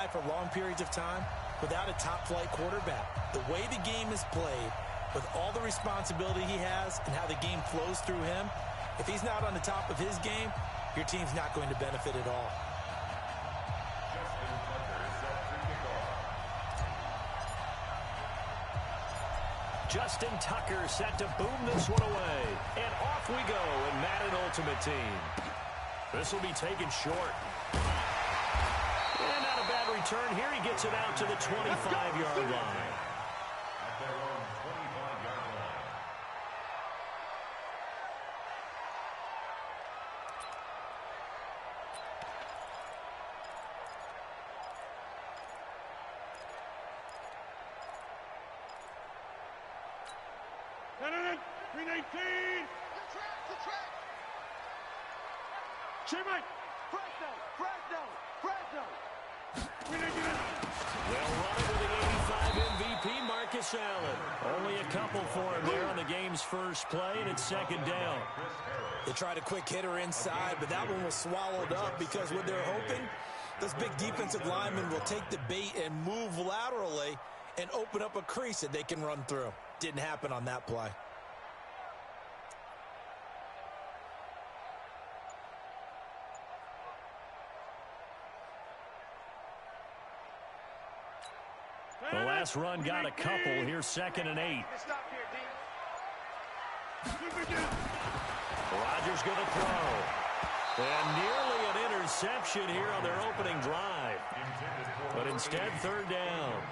survive for long periods of time without a top-flight quarterback. The way the game is played, with all the responsibility he has and how the game flows through him, if he's not on the top of his game, your team's not going to benefit at all. Justin Tucker set to boom this one away. And off we go in Madden Ultimate Team. This will be taken short. And not a bad return here. He gets it out to the 25-yard line. At their own 25-yard line. Green 18. The track. Jimmy. Fresno. Green 18. They'll run it with the 85 MVP, Marcus Allen. Only a couple for him there on the game's first play, and it's second down. They tried a quick hitter inside, but that one was swallowed up because what they're hoping, those big defensive linemen will take the bait and move laterally and open up a crease that they can run through. Didn't happen on that play. The last run got a couple. Here's 2nd and 8. Rodgers going to throw. And nearly an interception here on their opening drive. But instead, 3rd down.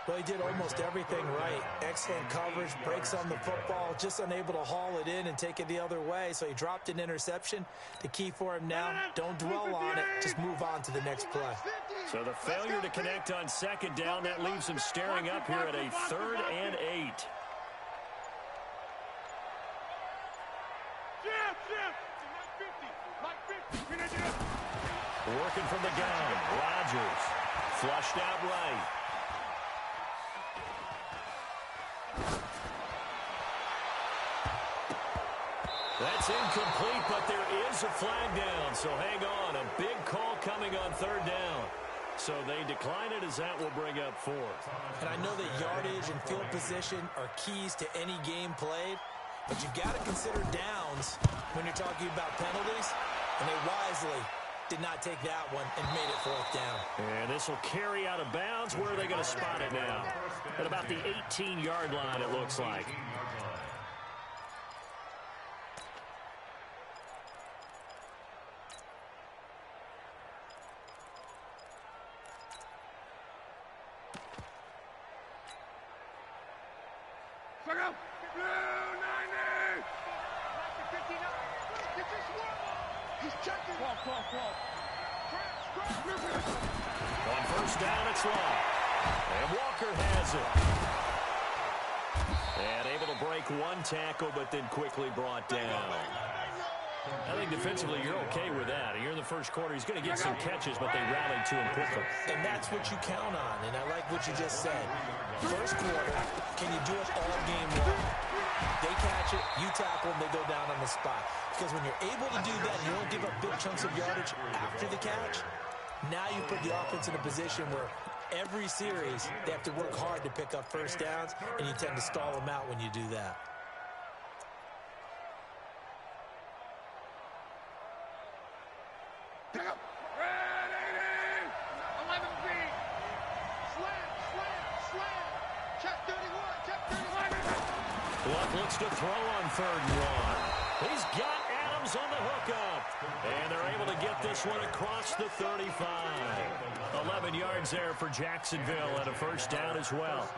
Well, he did almost everything right. Excellent coverage, breaks on the football, just unable to haul it in and take it the other way. So he dropped an interception. The key for him now, don't dwell on it. Just move on to the next play. So the failure to connect on 2nd down, that leaves him staring up here at a 3rd and 8. Working from the gun, Rodgers. Flushed out right. That's incomplete, but there is a flag down. So hang on, a big call coming on 3rd down. So they decline it as that will bring up 4th. And I know that yardage and field position are keys to any game played, but you've got to consider downs when you're talking about penalties, and they wisely did not take that one and made it 4th down. And this will carry out of bounds. Where are they going to spot it now? At about the 18-yard line, it looks like. On 1st down, it's long. And Walker has it. And able to break one tackle, but then quickly brought down. I think defensively you're okay with that. Here in the first quarter, he's going to get some catches, but they rallied to him quickly. And that's what you count on, and I like what you just said. First quarter, can you do it all game long? They catch it, you tackle them, they go down on the spot. Because when you're able to do that, you don't give up big chunks of yardage after the catch. Now you put the offense in a position where every series they have to work hard to pick up 1st downs, and you tend to stall them out when you do that. Luck looks to throw on 3rd and 1. He's got Adams on the hookup. And they're able to get this one across the 35. 11 yards there for Jacksonville and a 1st down as well.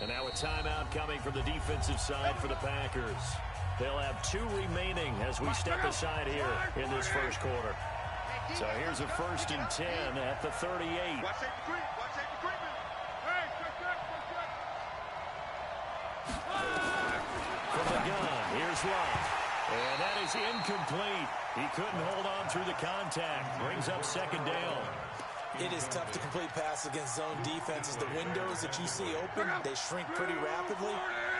And now a timeout coming from the defensive side for the Packers. They'll have 2 remaining as we step aside here in this first quarter. So here's a 1st and 10 at the 38. From the gun, here's Love. And that is incomplete. He couldn't hold on through the contact. Brings up 2nd down. It is tough to complete passes against zone defenses. The windows that you see open, they shrink pretty rapidly.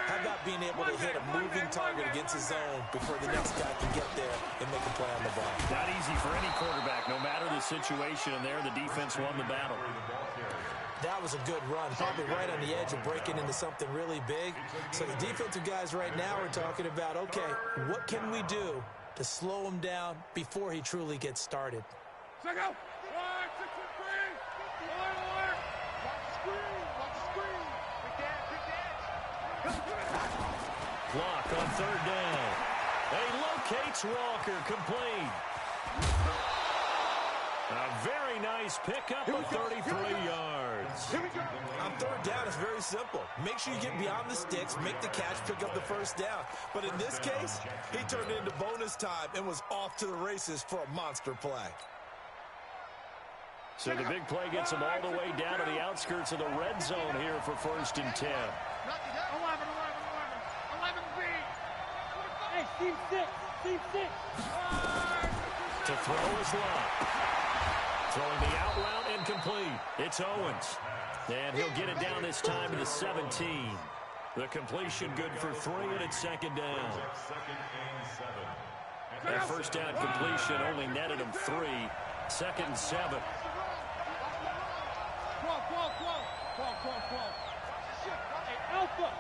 How about being able to hit a moving target against a zone before the next guy can get there and make a play on the ball? Not easy for any quarterback, no matter the situation, and there the defense won the battle. That was a good run, probably right on the edge of breaking into something really big. So the defensive guys right now are talking about, okay, what can we do to slow him down before he truly gets started? Check out. 1, 6, 3. Alert. Watch the screen. Watch the screen. Big dance. Clock on third down. And he locates Walker, complete. A very nice pickup of 33 yards. Here we go. On third down, it's very simple. Make sure you get beyond the sticks, make the catch, pick up the first down. But in this case, he turned it into bonus time and was off to the races for a monster play. So the big play gets him all the way down to the outskirts of the red zone here for 1st and 10. 11 B. Hey, team 6. Team 6. To throw is Lott. Throwing the out route incomplete. It's Owens. And he'll get it down this time to the 17. The completion good for 3, and it's 2nd down. That first down completion only netted him 3. 2nd and 7. 12. Hey, Alpha.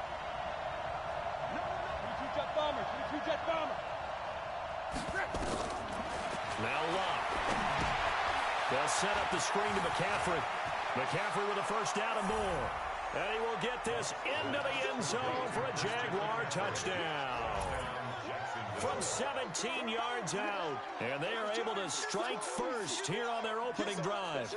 22 jet bomber. Now Lott. They'll set up the screen to McCaffrey. McCaffrey with a first down and more. And he will get this into the end zone for a Jaguar touchdown. From 17 yards out. And they are able to strike first here on their opening drive.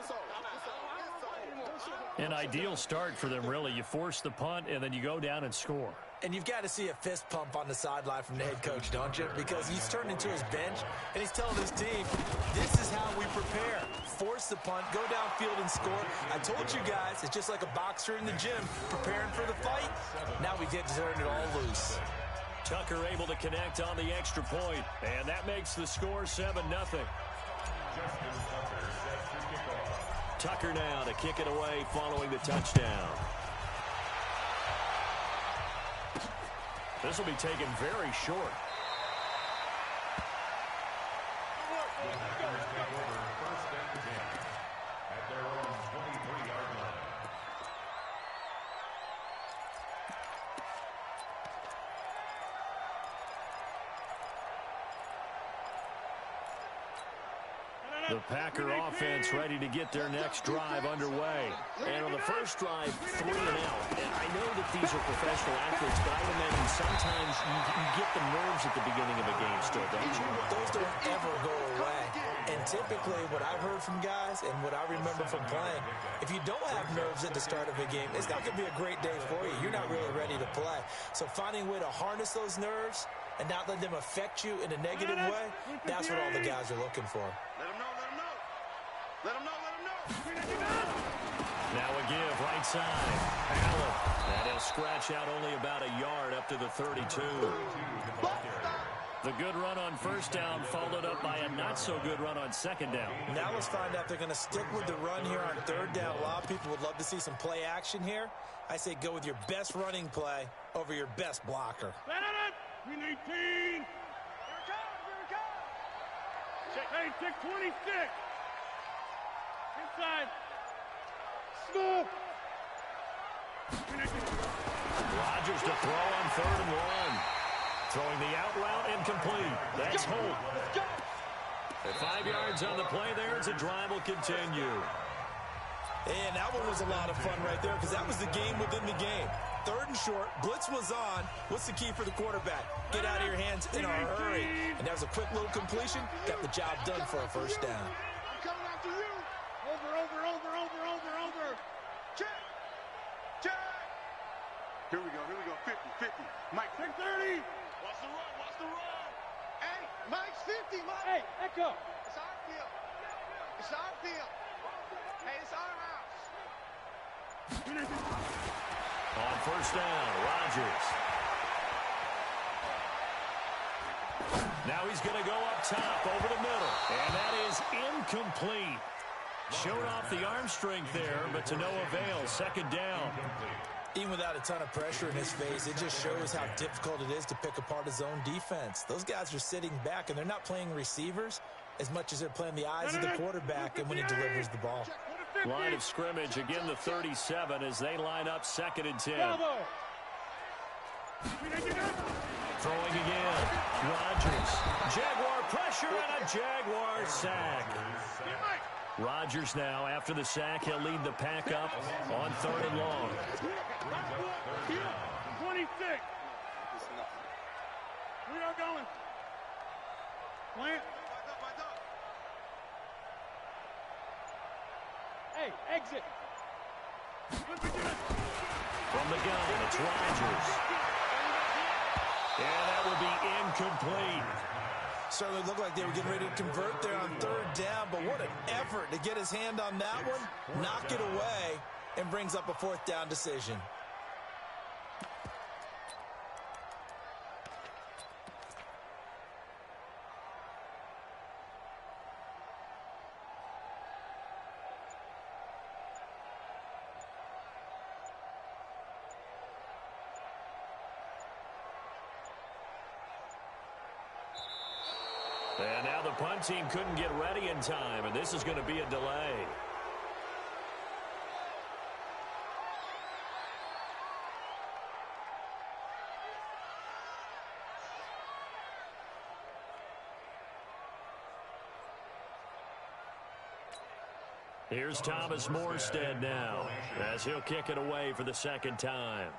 An ideal start for them, really. You force the punt, and then you go down and score. And you've got to see a fist pump on the sideline from the head coach, don't you? Because he's turned into his bench, and he's telling his team, this is how we prepare. Force the punt, go downfield and score. I told you guys, it's just like a boxer in the gym, preparing for the fight. Now we get to turn it all loose. Tucker able to connect on the extra point, and that makes the score 7-0. Tucker now to kick it away following the touchdown. This will be taken very short. At their own 23-yard line. The Packer offense ready to get their next drive underway. And on the first drive, 3 and out. And I know that these are professional athletes, but I imagine sometimes you get the nerves at the beginning of a game still, don't you? Those don't ever go away. And typically what I've heard from guys and what I remember from playing, if you don't have nerves at the start of a game, it's not going to be a great day for you. You're not really ready to play. So finding a way to harness those nerves and not let them affect you in a negative way, that's what all the guys are looking for. Let him know. Now a give, right side. Allen. And he'll scratch out only about a yard up to the 32. The good run on first down followed up by a not-so-good run on second down. Now let's find out if they're going to stick with the run here on third down. A lot of people would love to see some play action here. I say go with your best running play over your best blocker. We need 18. Here it comes. Hey, check 26. Inside. Smooth. Rodgers to throw on 3rd and 1. Throwing the out route incomplete. That's Holt. At 5 yards on the play there as the drive will continue. And that one was a lot of fun right there because that was the game within the game. 3rd and short, blitz was on. What's the key for the quarterback? Get out of your hands in a hurry. And that was a quick little completion. Got the job done for a first down. I'm coming after you. Over. Check. Here we go. 50. Mike, 30. Watch the run. Hey, Mike's 50, Mike. Hey, Echo. It's our field. Hey, it's our house. On first down, Rodgers. Now he's going to go up top over the middle. And that is incomplete. Showed off the arm strength there, but to no avail. Second down. Even without a ton of pressure in his face, it just shows how difficult it is to pick apart his own defense. Those guys are sitting back, and they're not playing receivers as much as they're playing the eyes of the quarterback and when he delivers the ball. Line of scrimmage, again the 37 as they line up 2nd and 10. Throwing again. Rodgers. Jaguar pressure and a Jaguar sack. Rodgers now, after the sack, he'll lead the pack up on 3rd and long. 26. We are going. Plant. Hey, exit. From the gun, it's Rodgers. And that will be incomplete. Certainly looked like they were getting ready to convert there on 3rd down, but what an effort to get his hand on that one, knock it away, and brings up a 4th down decision. And now the punt team couldn't get ready in time, and this is going to be a delay. Here's Thomas Morstead now, as he'll kick it away for the 2nd time.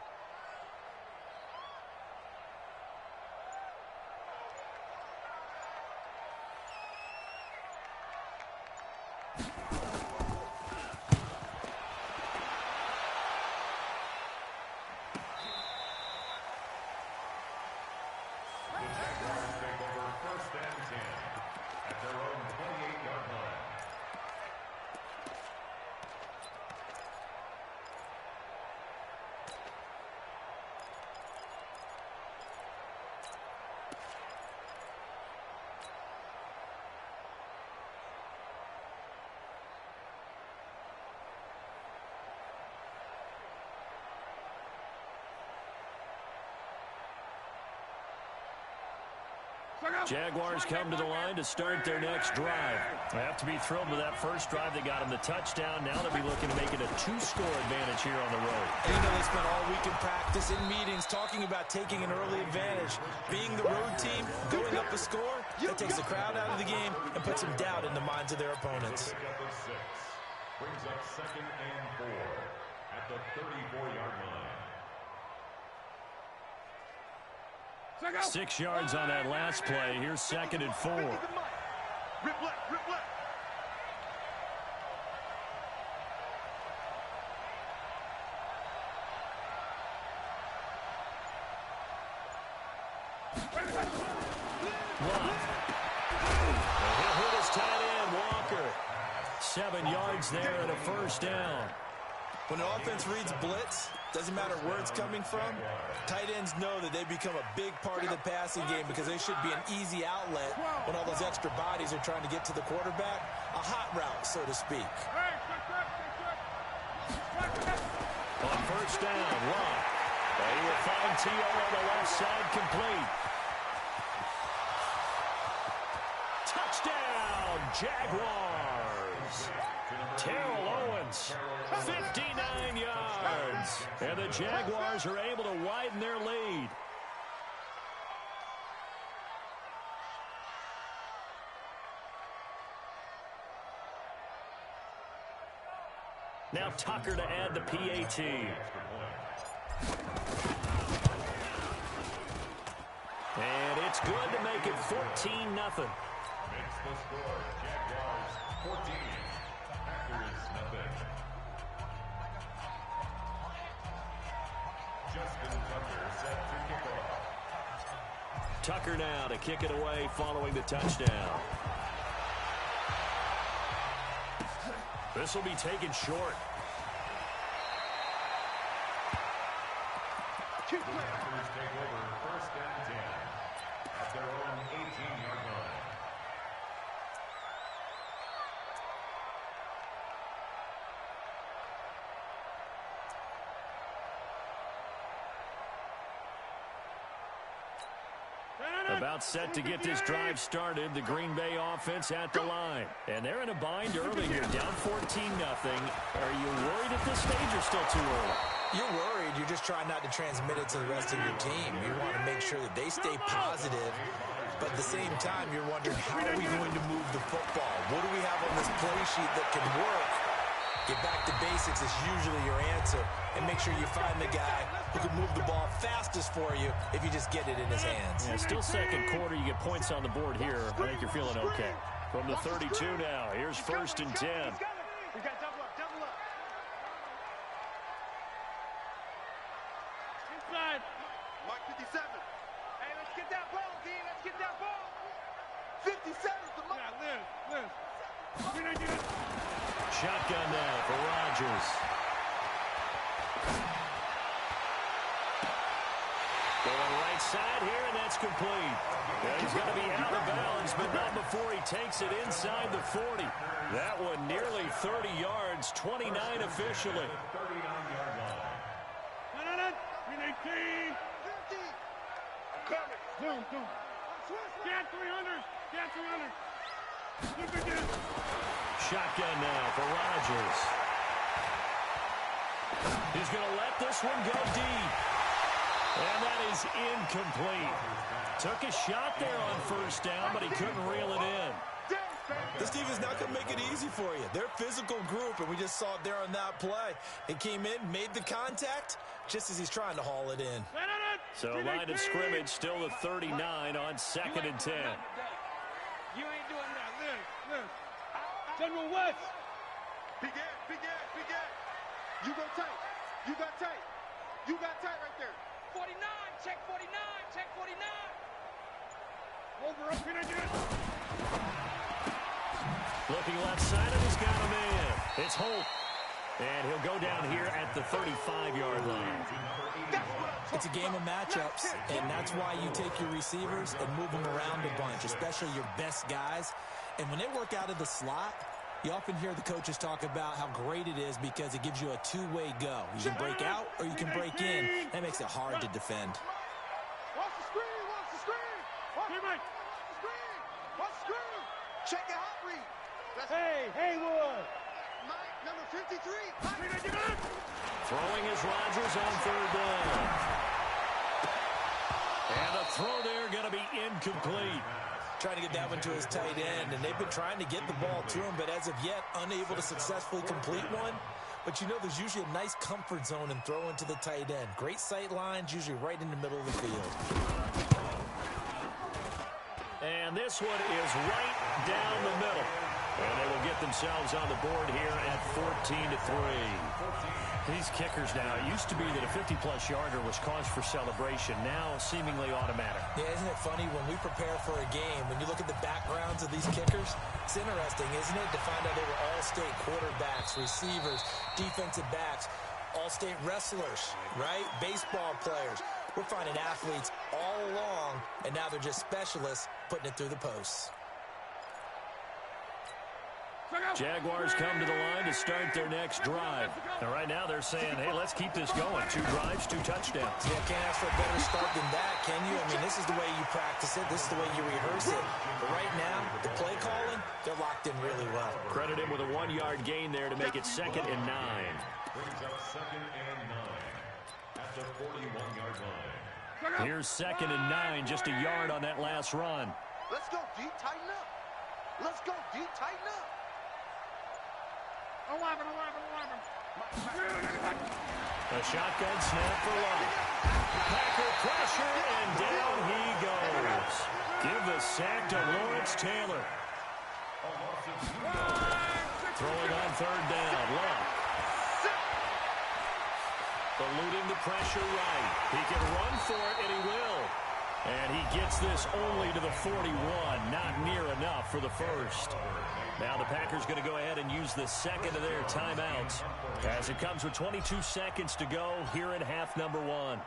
Jaguars come to the line to start their next drive. They have to be thrilled with that first drive. They got them the touchdown. Now they'll be looking to make it a 2-score advantage here on the road. And you know, they spent all week in practice, in meetings, talking about taking an early advantage. Being the road team, going up a score, that takes the crowd out of the game and puts some doubt in the minds of their opponents. Brings up 2nd and 4 at the 34-yard line. 6 yards on that last play. Here's 2nd and 4. Rip left, rip left. He'll hit his tight end, Walker. 7 yards there and a 1st down. When an offense reads blitz, doesn't matter where it's coming from, tight ends know that they become a big part of the passing game because they should be an easy outlet when all those extra bodies are trying to get to the quarterback. A hot route, so to speak. On 1st down, Locke. He will find T.O. on the left side, complete. Touchdown, Jaguars. Terrell Owens, 59 yards. And the Jaguars are able to widen their lead. Now Tucker to add the PAT. And it's good to make it 14-0. Makes the score Jaguars 14, Packers nothing. Justin Tucker set to kick off. Tucker now to kick it away following the touchdown. This will be taken short. Packers take over 1st and 10 at their own 18-yard line. About set to get this drive started. The Green Bay offense at the line. And they're in a bind early here, down 14-0. Are you worried at this stage or still too early? You're worried. You're just trying not to transmit it to the rest of your team. You want to make sure that they stay positive. But at the same time, you're wondering, how are we going to move the football? What do we have on this play sheet that can work? Get back to basics is usually your answer. And make sure you find the guy who can move the ball fastest for you if you just get it in his hands. Yeah, still second quarter. You get points on the board here. I think you're feeling okay. From the 32 now, here's 1st and 10. We got double up, double up. Inside. Mike 57. Hey, let's get that ball, D. Let's get that ball. 57 is the Mike. Yeah, Liz. Shotgun now for Rodgers. Going right side here, and that's complete. And he's going to be out of bounds, but not before he takes it inside the 40. That one nearly 30 yards, 29 officially. 39-yard line. Zoom. Get 300. Get 300. Shotgun now for Rodgers. He's going to let this one go deep. And that is incomplete. Took a shot there on 1st down, but he couldn't reel it in. This team is not going to make it easy for you. They're a physical group, and we just saw it there on that play. It came in, made the contact, just as he's trying to haul it in. So line of scrimmage still the 39 on 2nd and 10. You ain't doing that. Liz. General West. Big Ed. You go tight. You got tight right there. 49. Check 49. Check 49. Over up. Looking left side, and he's got him in. It's Holt. And he'll go down here at the 35-yard line. It's a game of matchups, and that's why you take your receivers and move them around a bunch, especially your best guys. And when they work out of the slot, you often hear the coaches talk about how great it is because it gives you a two-way go. You can break out or you can break in. That makes it hard to defend. Watch the screen. Watch the screen. Check your hot read. Hey, Haywood. Mike, number 53. Throwing is Rodgers on 3rd down. And the throw there going to be incomplete. Trying to get that one to his tight end, and they've been trying to get the ball to him, but as of yet, unable to successfully complete one. But you know, there's usually a nice comfort zone in throwing to the tight end. Great sight lines, usually right in the middle of the field. And this one is right down the middle. And they will get themselves on the board here at 14-3. These kickers now, it used to be that a 50-plus yarder was cause for celebration. Now, seemingly automatic. Yeah, isn't it funny when we prepare for a game, when you look at the backgrounds of these kickers, it's interesting, isn't it, to find out they were all-state quarterbacks, receivers, defensive backs, all-state wrestlers, right? Baseball players. We're finding athletes all along, and now they're just specialists putting it through the posts. Jaguars come to the line to start their next drive. And right now they're saying, hey, let's keep this going. 2 drives, 2 touchdowns. Yeah, can't ask for a better start than that, can you? I mean, this is the way you practice it. This is the way you rehearse it. But right now, the play calling, they're locked in really well. Credit him with a 1-yard gain there to make it 2nd and 9. Brings up 2nd and 9 at the 41-yard line. Here's 2nd and 9, just a yard on that last run. Let's go deep, tighten up. A shotgun snap for Love. Packer pressure, and down he goes. Give the sack to Lawrence Taylor. Throwing on 3rd down, Love. Eluding the pressure right. He can run for it, and he will. And he gets this only to the 41. Not near enough for the first. Now the Packers going to go ahead and use the second of their timeouts as it comes with 22 seconds to go here in half number 1.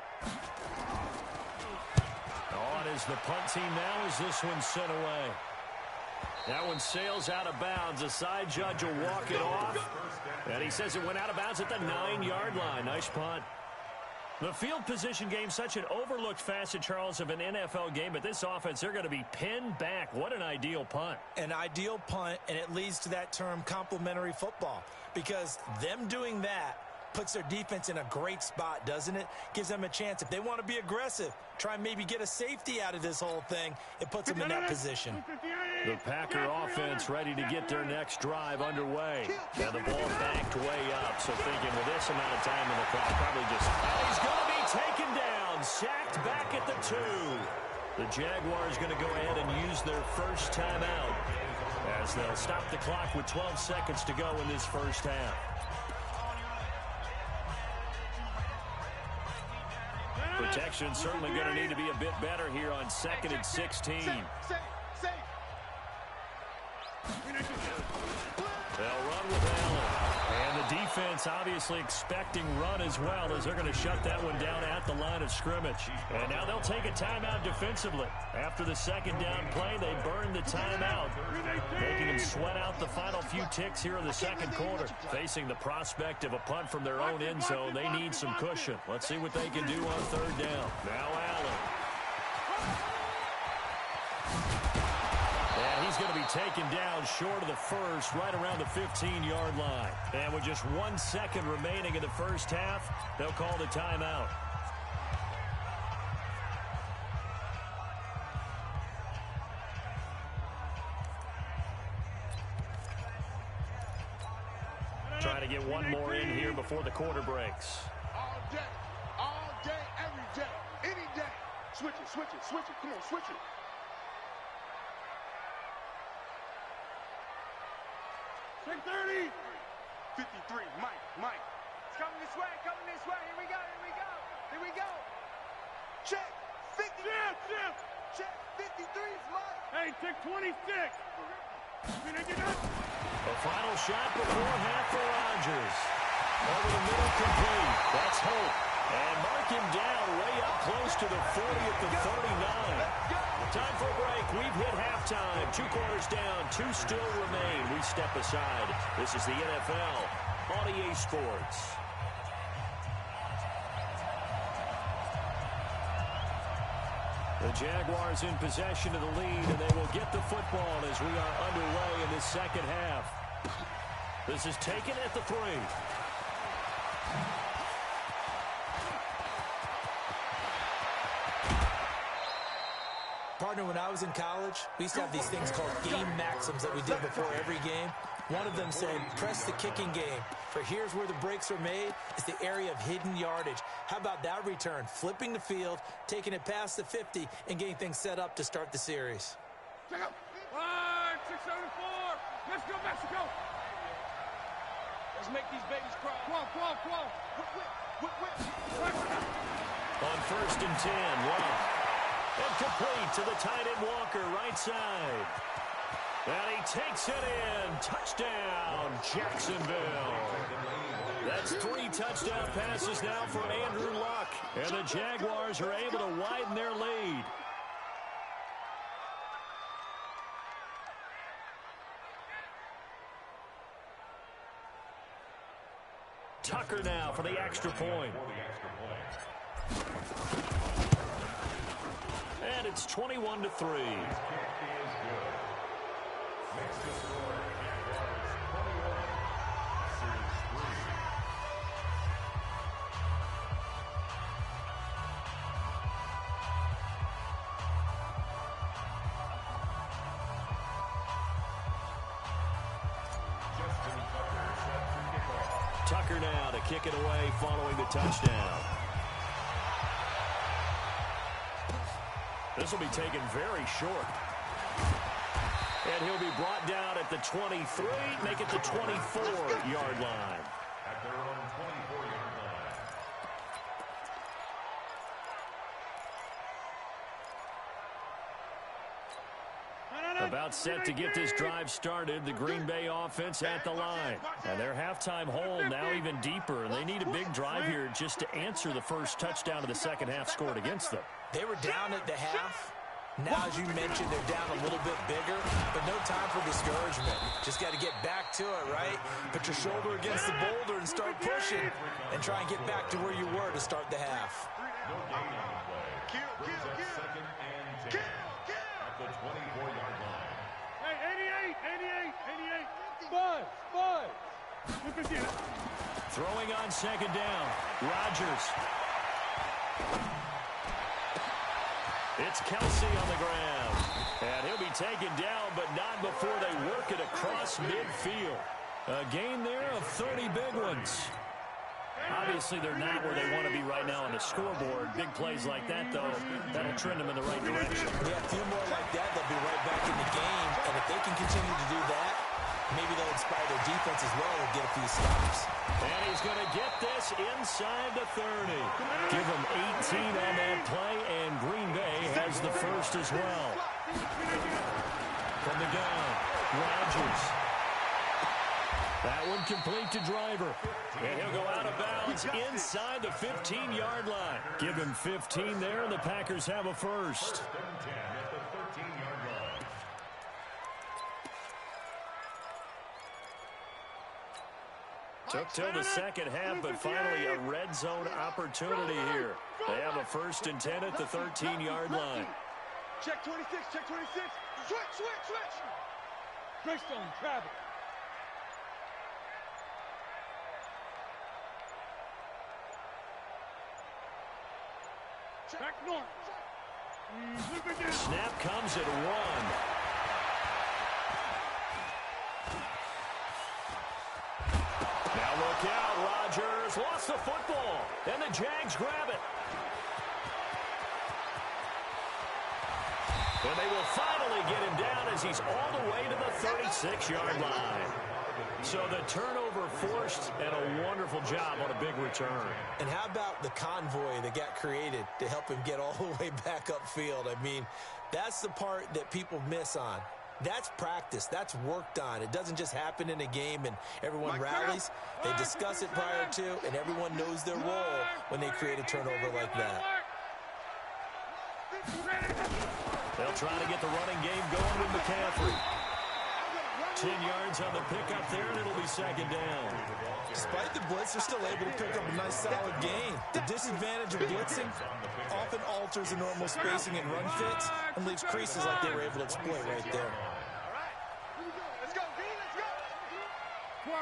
On is the punt team now as this one's sent away. That one sails out of bounds. The side judge will walk it off. And he says it went out of bounds at the 9-yard line. Nice punt. The field position game, such an overlooked facet, Charles, of an NFL game. But this offense, they're going to be pinned back. What an ideal punt. An ideal punt, and it leads to that term complementary football. Because them doing that puts their defense in a great spot, doesn't it? Gives them a chance. If they want to be aggressive, try and maybe get a safety out of this whole thing, it puts them in that position. The Packer offense ready to get their next drive underway. Now the ball backed way up, so thinking with this amount of time in the clock, probably just... He's going to be taken down, sacked back at the 2. The Jaguars going to go ahead and use their first timeout as they'll stop the clock with 12 seconds to go in this first half. Protection certainly going to need to be a bit better here on 2nd and 16. They'll run with Allen. And the defense obviously expecting run as well, as they're going to shut that one down at the line of scrimmage. And now they'll take a timeout defensively. After the second down play, they burn the timeout, making them sweat out the final few ticks here in the second quarter. Facing the prospect of a punt from their own end zone, they need some cushion. Let's see what they can do on third down. Now Allen. And he's going to be taken down short of the first, right around the 15-yard line. And with just 1 second remaining in the first half, they'll call the timeout. Trying to get one more in here before the quarter breaks. All day, every day, any day. Switch it, switch it, switch it. Come on, switch it. Check 30. 53, Mike. It's coming this way, Here we go, Here we go. Check 50. Check 53 is Mike. Hey, check 26. The final shot before half for Rodgers. Over the middle, complete. That's Hope. And mark him down way up close to the 40 at the 39. Time for a break. We've hit halftime. 2 quarters down, 2 still remain. We step aside. This is the NFL on EA Sports. The Jaguars in possession of the lead, and they will get the football as we are underway in this second half. This is taken at the 3. Partner, when I was in college, we used to have these things called game maxims that we did before every game. One of them said, press the kicking game. For here's where the breaks are made. It's the area of hidden yardage. How about that return? Flipping the field, taking it past the 50, and getting things set up to start the series. Check out. 674. Let's go, Mexico. Let's make these babies crawl. Crawl. Whip. On 1st and 10, Watt. And complete to the tight end Walker, right side. And he takes it in. Touchdown, Jacksonville. That's 3 touchdown passes now for Andrew Luck. And the Jaguars are able to widen their lead. Tucker now for the extra point. And it's 21-3. Tucker now to kick it away following the touchdown. This will be taken very short. And he'll be brought down at the 23, make it the 24-yard line. At their own 24-yard line. About set to get this drive started, the Green Bay offense at the line. And their halftime hole now even deeper, and they need a big drive here just to answer the first touchdown of the second half scored against them. They were down at the half, Now, as you mentioned, they're down a little bit bigger, but no time for discouragement. Just got to get back to it, right? Put your shoulder against the boulder and start pushing and try and get back to where you were to start the half. No gain on the play. Brings up second and 10 at the 24-yard line. Hey, 88. Buzz. Throwing on second down. Rodgers. It's Kelsey on the ground. And he'll be taken down, but not before they work it across midfield. A gain there of 30 big ones. Obviously, they're not where they want to be right now on the scoreboard. Big plays like that, though, that'll trend them in the right direction. Yeah, a few more like that, they'll be right back in the game. And if they can continue to do that, maybe they'll inspire their defense as well and get a few stops. And he's going to get this inside the 30. Give him 18 on that play, and Green Bay has the first as well. From the gun, Rodgers. That one complete to Driver. And he'll go out of bounds inside the 15-yard line. Give him 15 there, and the Packers have a first. Took till the second half, but finally a red zone opportunity here. They have a first and 10 at the 13-yard line. Check 26. Switch. Greystone, travel. Back north. Snap comes at 1. Now look out, Rodgers lost the football, and the Jags grab it. And they will finally get him down as he's all the way to the 36-yard line. So the turnover forced, and a wonderful job on a big return. And how about the convoy that got created to help him get all the way back upfield? I mean, that's the part that people miss on. That's practice. That's worked on. It doesn't just happen in a game and everyone rallies. They discuss it prior to, and everyone knows their role when they create a turnover like that. They'll try to get the running game going with McCaffrey. 10 yards on the pickup there, and it'll be second down. Despite the blitz, they're still able to pick up a nice, solid gain. The disadvantage of blitzing often alters the normal spacing and run fits and leaves creases like they were able to exploit right there. Let's go, B, let's go. 12.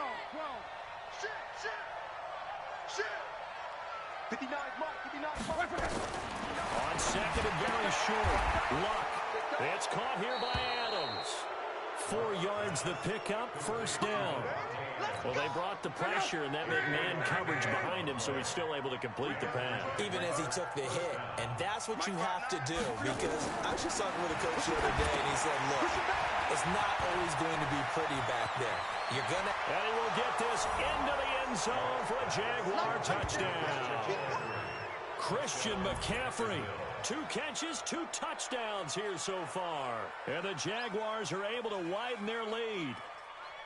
Shit. 59 mark. On second and very short. Luck. It's caught here by Adams. 4 yards the pickup, first down. Well, they brought the pressure, and that meant man coverage behind him, so he's still able to complete the pass. Even as he took the hit. And that's what you have to do, because I was just talking with a coach the other day, and he said, look, it's not always going to be pretty back there. You're going to... And he will get this into the end zone for a Jaguar touchdown. Christian McCaffrey. 2 catches, 2 touchdowns here so far. And the Jaguars are able to widen their lead.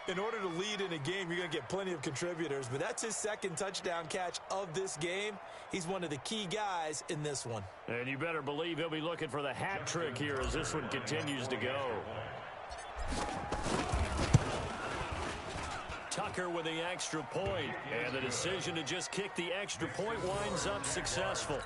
In order to lead in a game, you're going to get plenty of contributors, but that's his second touchdown catch of this game. He's one of the key guys in this one. And you better believe he'll be looking for the hat trick here as this one continues to go. Tucker with the extra point, and the decision to just kick the extra point winds up successful.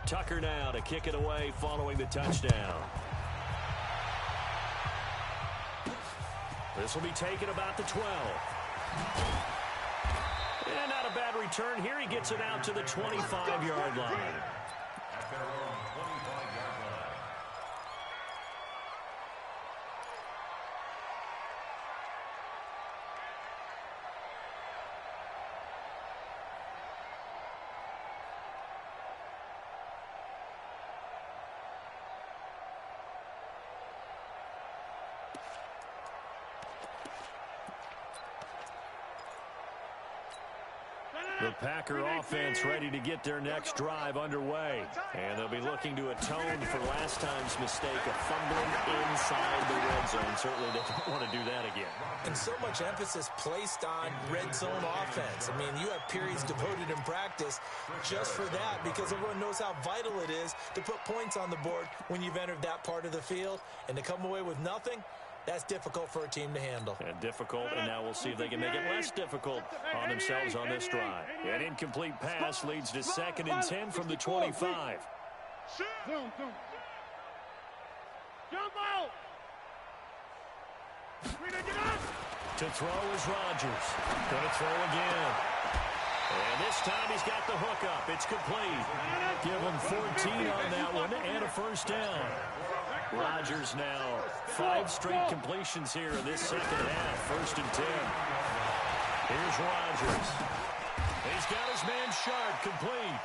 Tucker now to kick it away following the touchdown. This will be taken about the 12. And not a bad return here. He gets it out to the 25-yard line. At their own 25-yard line. The Packer offense ready to get their next drive underway. And they'll be looking to atone for last time's mistake of fumbling inside the red zone. Certainly they don't want to do that again. And so much emphasis placed on red zone offense. I mean, you have periods devoted in practice just for that because everyone knows how vital it is to put points on the board when you've entered that part of the field. And to come away with nothing, that's difficult for a team to handle. And difficult, and now we'll see if they can make it less difficult on themselves on this drive. An incomplete pass leads to 2nd and 10 from the 25. Jump out! To throw is Rodgers. Going to throw again. And this time he's got the hook up. It's complete. Give him 14 on that one and a first down. Rodgers now 5 straight completions here in this second half. 1st and 10. Here's Rodgers. He's got his man Sharp complete.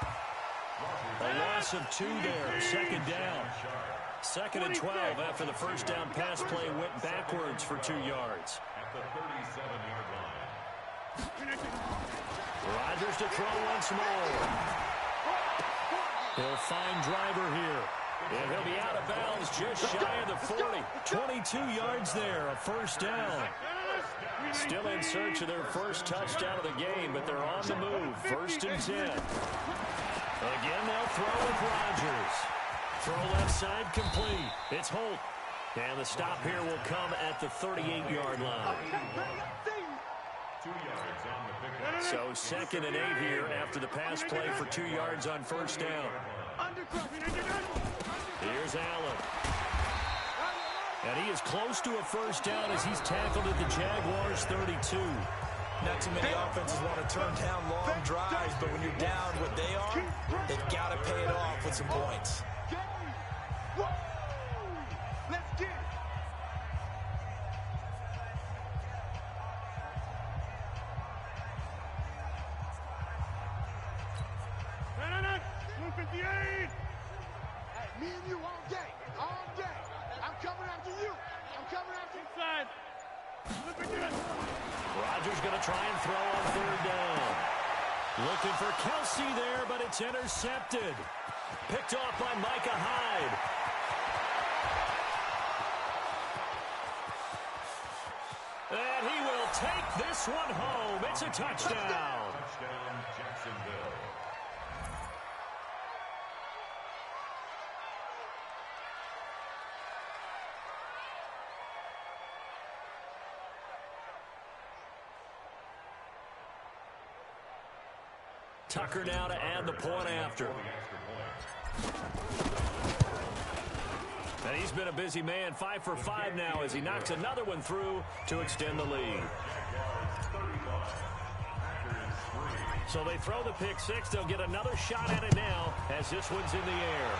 A loss of 2 there. 2nd down. 2nd and 12 after the first down pass play went backwards for 2 yards. At the 37-yard line. Rodgers to throw once more. He'll find Driver here. And he'll be out of bounds just shy of the 40. 22 yards there, a first down. Still in search of their first touchdown of the game, but they're on the move. 1st and 10. Again, they'll throw with Rodgers. Throw left side complete. It's Holt. And the stop here will come at the 38-yard line. 2 yards on the pickup. So 2nd and 8 here after the pass play for 2 yards on first down. Here's Allen. And he is close to a first down as he's tackled at the Jaguars' 32. Not too many offenses want to turn down long drives, but when you're down what they are, they've got to pay it off with some points. Let's get it. Me and you all day, all day. I'm coming after you. I'm coming after you. Inside. Rodgers going to try and throw on 3rd down. Looking for Kelsey there, but it's intercepted. Picked off by Micah Hyde. And he will take this one home. It's a touchdown. Touchdown, Jacksonville. Tucker now to add the point after. And he's been a busy man, 5 for 5 now as he knocks another one through to extend the lead. So they throw the pick 6. They'll get another shot at it now as this one's in the air.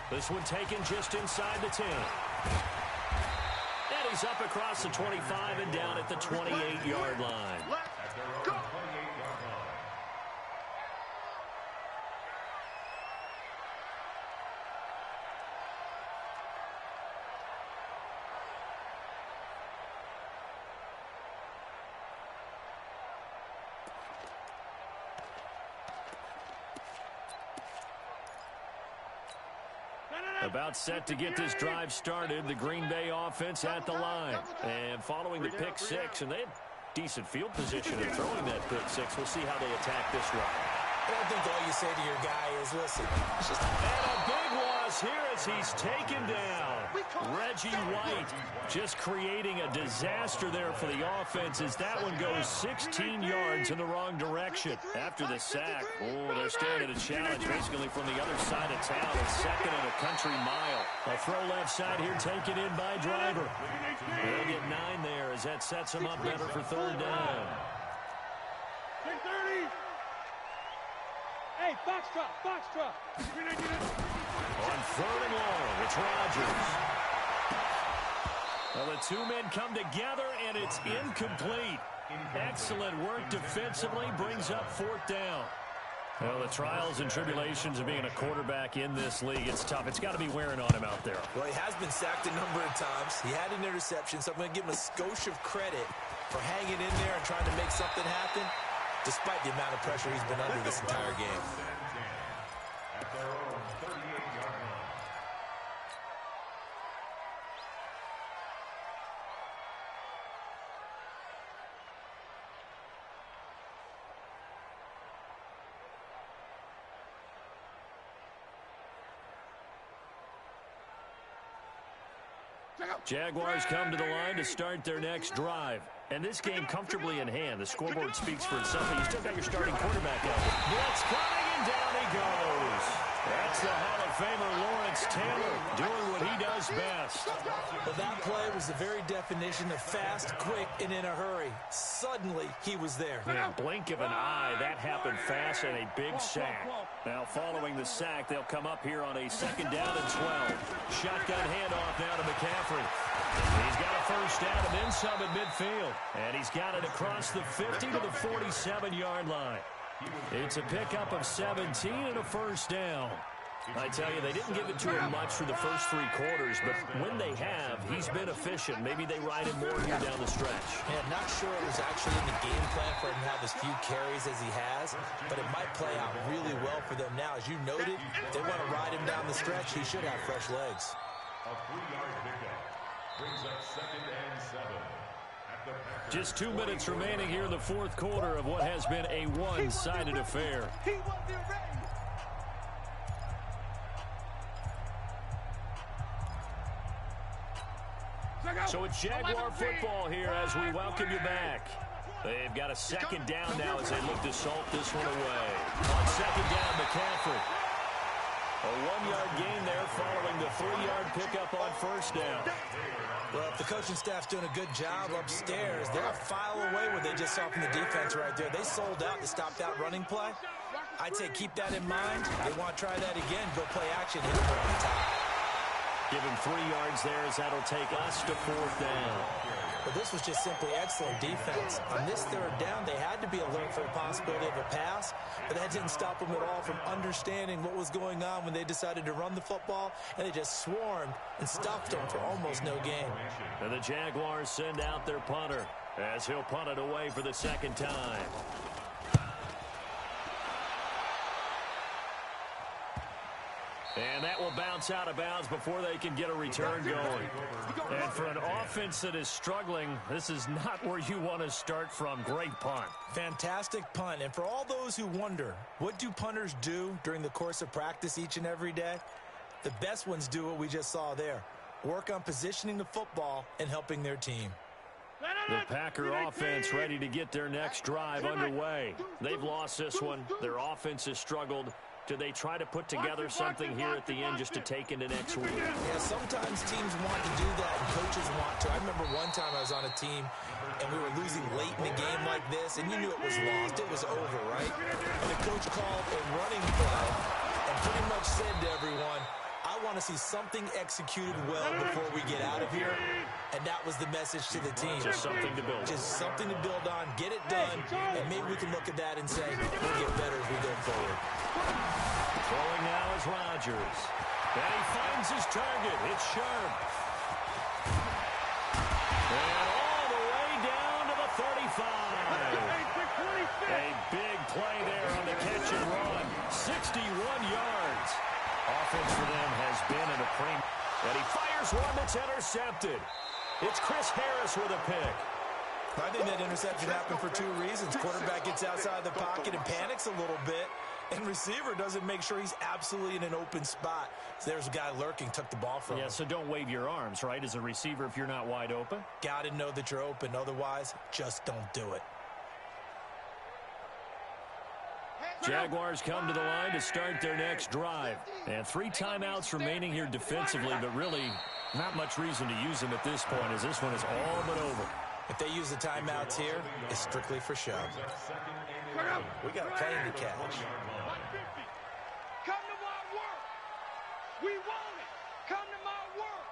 This one taken just inside the 10. And he's up across the 25 and down at the 28-yard line. Let's go. About set to get this drive started, the Green Bay offense at the line. And following the pick 6, and they had decent field position in throwing that pick 6. We'll see how they attack this one. I don't think all you say to your guy is, listen, it's just... And a big loss here as he's taken down. Reggie White just creating a disaster there for the offense as that one goes 16 yards in the wrong direction. After the sack, they're staring at a challenge basically from the other side of town. It's 2nd and a country mile. A throw left side here taken in by Driver. They'll get 9 there as that sets them up better for 3rd down. 6:30. Hey, box truck. On 3rd and long, it's Rodgers. Well, the 2 men come together, and it's incomplete. Excellent work defensively, brings up 4th down. Well, the trials and tribulations of being a quarterback in this league, it's tough. It's got to be wearing on him out there. Well, he has been sacked a number of times. He had an interception, so I'm going to give him a skosh of credit for hanging in there and trying to make something happen, despite the amount of pressure he's been under this entire game. At their own 38-yard line. Jaguars come to the line to start their next drive. And this game comfortably in hand. The scoreboard speaks for itself. You still got your starting quarterback out there. Blitz coming, and down he goes. That's the Hall of Famer Lawrence Taylor doing what he does best. Well, that play was the very definition of fast, quick, and in a hurry. Suddenly, he was there. Yeah, blink of an eye. That happened fast and a big sack. Now, following the sack, they'll come up here on a second down and 12. Shotgun handoff now to McCaffrey. He's got a first down and then some at midfield. And he's got it across the 50 to the 47-yard line. It's a pickup of 17 and a first down. I tell you, they didn't give it to him much for the first 3 quarters, but when they have, he's been efficient. Maybe they ride him more here down the stretch. Yeah, not sure it was actually in the game plan for him to have as few carries as he has, but it might play out really well for them now. As you noted, they want to ride him down the stretch. He should have fresh legs. A 3-yard pickup brings up 2nd and 7. Just 2 minutes remaining here in the fourth quarter of what has been a one-sided affair. He wasn't ready. So it's Jaguar football here as we welcome you back. They've got a second down now as they look to salt this one away. On second down, McCaffrey. A 1-yard gain there following the 3-yard pickup on first down. Well, if the coaching staff's doing a good job upstairs, they're a file away what they just saw from the defense right there. They sold out to stop that running play. I'd say keep that in mind. They want to try that again. Go play action. Hit it on top. Give him 3 yards there as that'll take us to fourth down. But this was just simply excellent defense. On this third down, they had to be alert for the possibility of a pass, but that didn't stop them at all from understanding what was going on when they decided to run the football, and they just swarmed and stuffed them for almost no gain. And the Jaguars send out their punter as he'll punt it away for the second time. And that will bounce out of bounds before they can get a return going. And for an offense that is struggling, this is not where you want to start from. Great punt. Fantastic punt. And for all those who wonder, what do punters do during the course of practice each and every day? The best ones do what we just saw there. Work on positioning the football and helping their team. The Packer offense ready to get their next drive underway. They've lost this one. Their offense has struggled. Do they try to put together something here at the end just to take into next week? Yeah, sometimes teams want to do that and coaches want to. I remember one time I was on a team and we were losing late in the game like this, and you knew it was lost. It was over, right? And the coach called a running play and pretty much said to everyone, I want to see something executed well before we get out of here. And that was the message to the team. Just something to build on. Just something to build on, get it done, and maybe we can look at that and say, we'll get better as we go forward. Throwing now is Rodgers. And he finds his target. It's Sharp. And all the way down to the 35. A big play there on the catch and run. 61 yards. Offense for them has been in a premium. And he fires one that's intercepted. It's Chris Harris with a pick. I think that interception happened for 2 reasons. Quarterback gets outside the pocket and panics a little bit, and receiver doesn't make sure he's absolutely in an open spot. So there's a guy lurking, took the ball from him. Yeah, so don't wave your arms, right, as a receiver if you're not wide open? Got to know that you're open. Otherwise, just don't do it. Jaguars come to the line to start their next drive. And 3 timeouts remaining here defensively, but really not much reason to use them at this point as this one is all but over. If they use the timeouts here, it's strictly for show. We got a plane to catch. 150. Come to my work. We want it. Come to my work.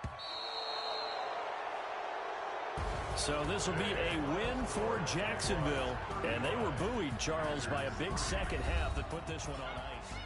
So this will be a win for Jacksonville. And they were buoyed, Charles, by a big second half that put this one on ice.